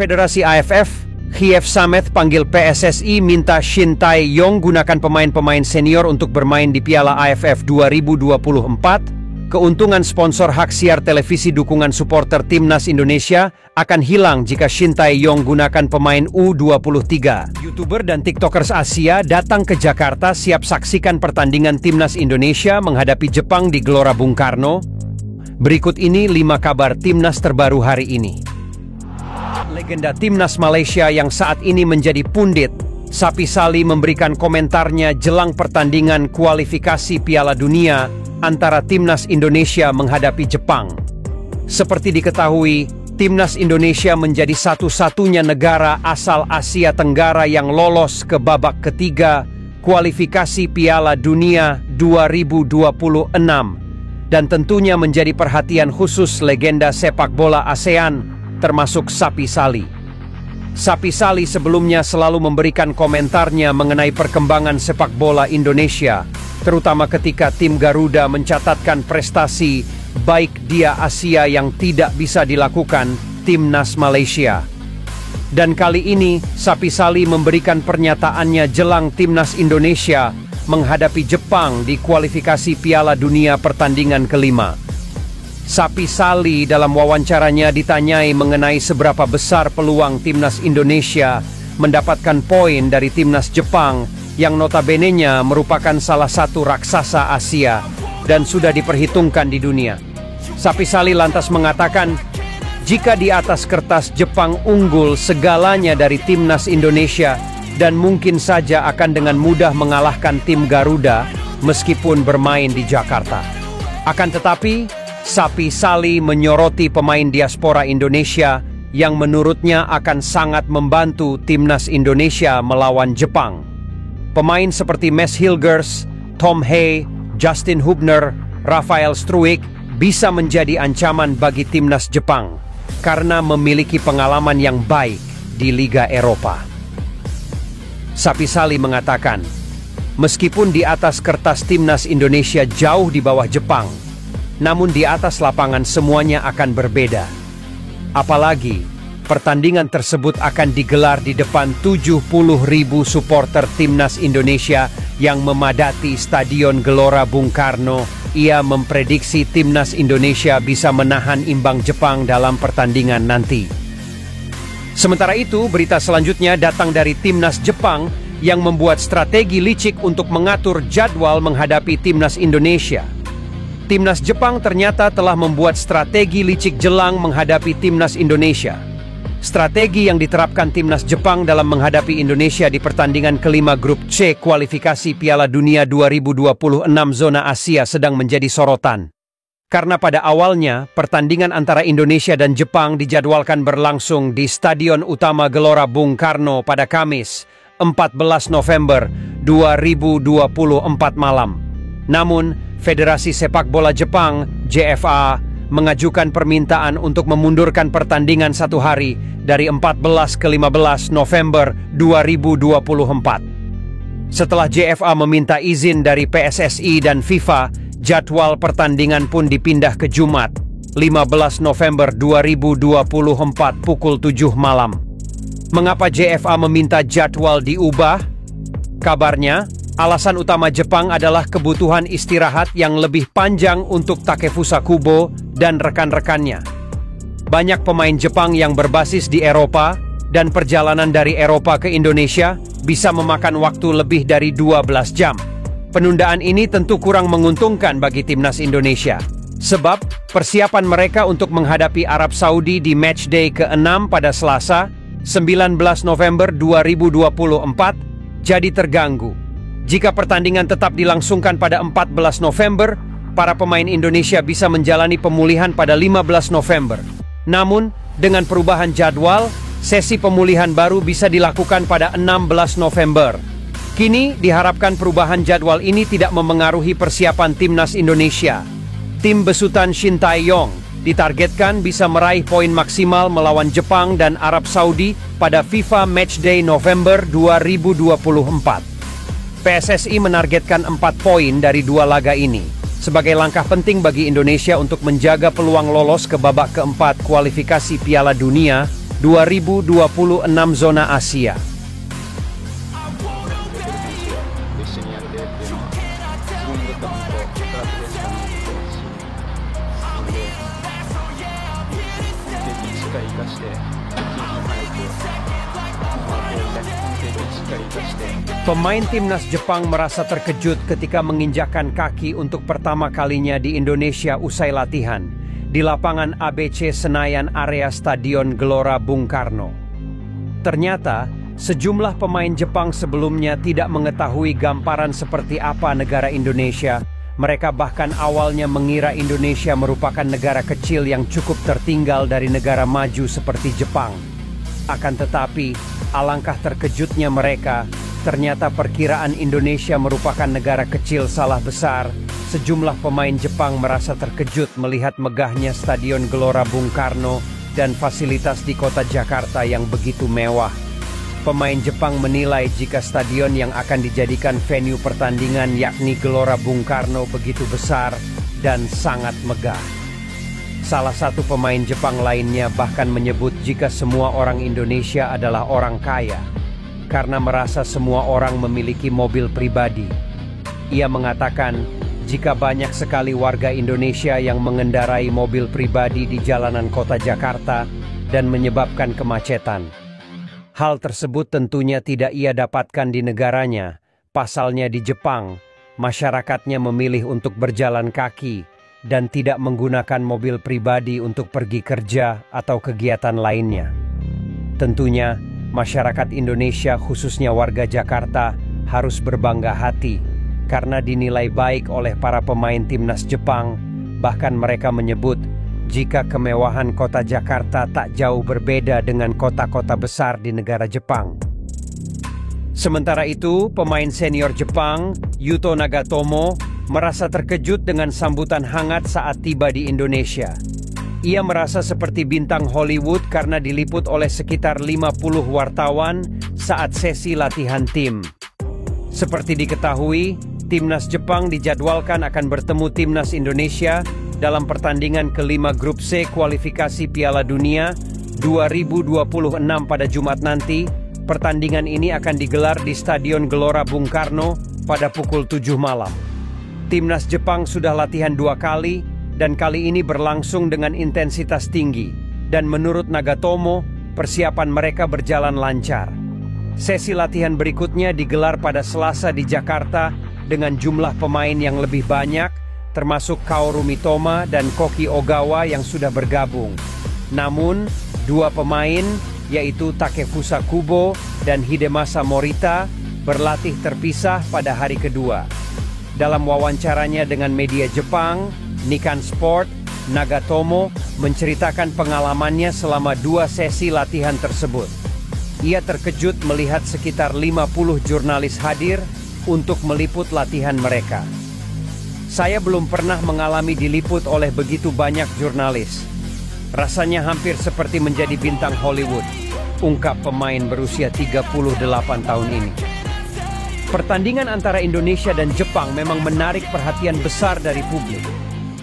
Federasi AFF, Kiev Samet panggil PSSI minta Shin Tae-yong gunakan pemain-pemain senior untuk bermain di Piala AFF 2024. Keuntungan sponsor hak siar televisi dukungan supporter Timnas Indonesia akan hilang jika Shin Tae-yong gunakan pemain U23. YouTuber dan TikTokers Asia datang ke Jakarta siap saksikan pertandingan Timnas Indonesia menghadapi Jepang di Gelora Bung Karno. Berikut ini 5 kabar Timnas terbaru hari ini. Legenda Timnas Malaysia yang saat ini menjadi pundit, Sapi Sali memberikan komentarnya jelang pertandingan kualifikasi Piala Dunia antara Timnas Indonesia menghadapi Jepang. Seperti diketahui, Timnas Indonesia menjadi satu-satunya negara asal Asia Tenggara yang lolos ke babak ketiga kualifikasi Piala Dunia 2026 dan tentunya menjadi perhatian khusus legenda sepak bola ASEAN termasuk Sapi Sali. Sapi Sali sebelumnya selalu memberikan komentarnya mengenai perkembangan sepak bola Indonesia, terutama ketika tim Garuda mencatatkan prestasi baik dia Asia yang tidak bisa dilakukan Timnas Malaysia. Dan kali ini Sapi Sali memberikan pernyataannya jelang Timnas Indonesia menghadapi Jepang di kualifikasi Piala Dunia pertandingan kelima. Sapi Sali dalam wawancaranya ditanyai mengenai seberapa besar peluang Timnas Indonesia mendapatkan poin dari Timnas Jepang yang notabene-nya merupakan salah satu raksasa Asia dan sudah diperhitungkan di dunia. Sapi Sali lantas mengatakan, jika di atas kertas Jepang unggul segalanya dari Timnas Indonesia dan mungkin saja akan dengan mudah mengalahkan tim Garuda meskipun bermain di Jakarta. Akan tetapi, Sapi Sali menyoroti pemain diaspora Indonesia yang menurutnya akan sangat membantu Timnas Indonesia melawan Jepang. Pemain seperti Mes Hilgers, Tom Hay, Justin Hubner, Rafael Struijk bisa menjadi ancaman bagi Timnas Jepang karena memiliki pengalaman yang baik di Liga Eropa. Sapi Sali mengatakan, meskipun di atas kertas Timnas Indonesia jauh di bawah Jepang, namun di atas lapangan semuanya akan berbeda. Apalagi, pertandingan tersebut akan digelar di depan 70.000 supporter Timnas Indonesia yang memadati Stadion Gelora Bung Karno. Ia memprediksi Timnas Indonesia bisa menahan imbang Jepang dalam pertandingan nanti. Sementara itu, berita selanjutnya datang dari Timnas Jepang yang membuat strategi licik untuk mengatur jadwal menghadapi Timnas Indonesia. Timnas Jepang ternyata telah membuat strategi licik jelang menghadapi Timnas Indonesia. Strategi yang diterapkan Timnas Jepang dalam menghadapi Indonesia di pertandingan kelima Grup C kualifikasi Piala Dunia 2026 zona Asia sedang menjadi sorotan. Karena pada awalnya, pertandingan antara Indonesia dan Jepang dijadwalkan berlangsung di Stadion Utama Gelora Bung Karno pada Kamis, 14 November 2024 malam. Namun, Federasi Sepak Bola Jepang, JFA, mengajukan permintaan untuk memundurkan pertandingan satu hari dari 14 ke 15 November 2024. Setelah JFA meminta izin dari PSSI dan FIFA, jadwal pertandingan pun dipindah ke Jumat, 15 November 2024 pukul 7 malam. Mengapa JFA meminta jadwal diubah? Kabarnya, alasan utama Jepang adalah kebutuhan istirahat yang lebih panjang untuk Takefusa Kubo dan rekan-rekannya. Banyak pemain Jepang yang berbasis di Eropa dan perjalanan dari Eropa ke Indonesia bisa memakan waktu lebih dari 12 jam. Penundaan ini tentu kurang menguntungkan bagi Timnas Indonesia, sebab persiapan mereka untuk menghadapi Arab Saudi di matchday ke-6 pada Selasa, 19 November 2024, jadi terganggu. Jika pertandingan tetap dilangsungkan pada 14 November, para pemain Indonesia bisa menjalani pemulihan pada 15 November. Namun, dengan perubahan jadwal, sesi pemulihan baru bisa dilakukan pada 16 November. Kini, diharapkan perubahan jadwal ini tidak memengaruhi persiapan Timnas Indonesia. Tim besutan Shin Tae-yong ditargetkan bisa meraih poin maksimal melawan Jepang dan Arab Saudi pada FIFA Matchday November 2024. PSSI menargetkan 4 poin dari 2 laga ini, sebagai langkah penting bagi Indonesia untuk menjaga peluang lolos ke babak keempat kualifikasi Piala Dunia 2026 Zona Asia. Pemain timnas Jepang merasa terkejut ketika menginjakkan kaki untuk pertama kalinya di Indonesia usai latihan di lapangan ABC Senayan area Stadion Gelora Bung Karno. Ternyata, sejumlah pemain Jepang sebelumnya tidak mengetahui gambaran seperti apa negara Indonesia. Mereka bahkan awalnya mengira Indonesia merupakan negara kecil yang cukup tertinggal dari negara maju seperti Jepang. Akan tetapi, alangkah terkejutnya mereka. Ternyata perkiraan Indonesia merupakan negara kecil salah besar. Sejumlah pemain Jepang merasa terkejut melihat megahnya Stadion Gelora Bung Karno dan fasilitas di kota Jakarta yang begitu mewah. Pemain Jepang menilai jika stadion yang akan dijadikan venue pertandingan yakni Gelora Bung Karno begitu besar dan sangat megah. Salah satu pemain Jepang lainnya bahkan menyebut jika semua orang Indonesia adalah orang kaya, karena merasa semua orang memiliki mobil pribadi. Ia mengatakan, jika banyak sekali warga Indonesia yang mengendarai mobil pribadi di jalanan kota Jakarta dan menyebabkan kemacetan. Hal tersebut tentunya tidak ia dapatkan di negaranya. Pasalnya di Jepang, masyarakatnya memilih untuk berjalan kaki dan tidak menggunakan mobil pribadi untuk pergi kerja atau kegiatan lainnya. Tentunya, masyarakat Indonesia khususnya warga Jakarta harus berbangga hati karena dinilai baik oleh para pemain timnas Jepang. Bahkan mereka menyebut jika kemewahan kota Jakarta tak jauh berbeda dengan kota-kota besar di negara Jepang. Sementara itu, pemain senior Jepang, Yuto Nagatomo, merasa terkejut dengan sambutan hangat saat tiba di Indonesia. Ia merasa seperti bintang Hollywood karena diliput oleh sekitar 50 wartawan saat sesi latihan tim. Seperti diketahui, timnas Jepang dijadwalkan akan bertemu timnas Indonesia dalam pertandingan kelima grup C kualifikasi Piala Dunia 2026 pada Jumat nanti. Pertandingan ini akan digelar di Stadion Gelora Bung Karno pada pukul 7 malam. Timnas Jepang sudah latihan 2 kali dan kali ini berlangsung dengan intensitas tinggi. Dan menurut Nagatomo, persiapan mereka berjalan lancar. Sesi latihan berikutnya digelar pada Selasa di Jakarta dengan jumlah pemain yang lebih banyak, termasuk Kaoru Mitoma dan Koki Ogawa yang sudah bergabung. Namun, 2 pemain, yaitu Takefusa Kubo dan Hidemasa Morita, berlatih terpisah pada hari kedua. Dalam wawancaranya dengan media Jepang, Nikkan Sport, Nagatomo menceritakan pengalamannya selama 2 sesi latihan tersebut. Ia terkejut melihat sekitar 50 jurnalis hadir untuk meliput latihan mereka. Saya belum pernah mengalami diliput oleh begitu banyak jurnalis. Rasanya hampir seperti menjadi bintang Hollywood, ungkap pemain berusia 38 tahun ini. Pertandingan antara Indonesia dan Jepang memang menarik perhatian besar dari publik.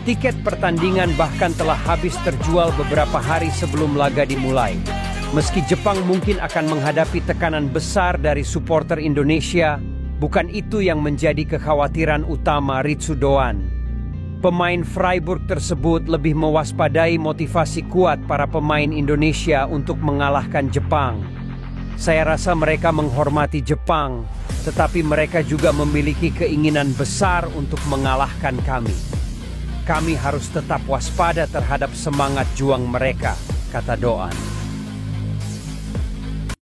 Tiket pertandingan bahkan telah habis terjual beberapa hari sebelum laga dimulai. Meski Jepang mungkin akan menghadapi tekanan besar dari supporter Indonesia, bukan itu yang menjadi kekhawatiran utama Ritsu Doan. Pemain Freiburg tersebut lebih mewaspadai motivasi kuat para pemain Indonesia untuk mengalahkan Jepang. Saya rasa mereka menghormati Jepang, tetapi mereka juga memiliki keinginan besar untuk mengalahkan kami. Kami harus tetap waspada terhadap semangat juang mereka, kata Doan.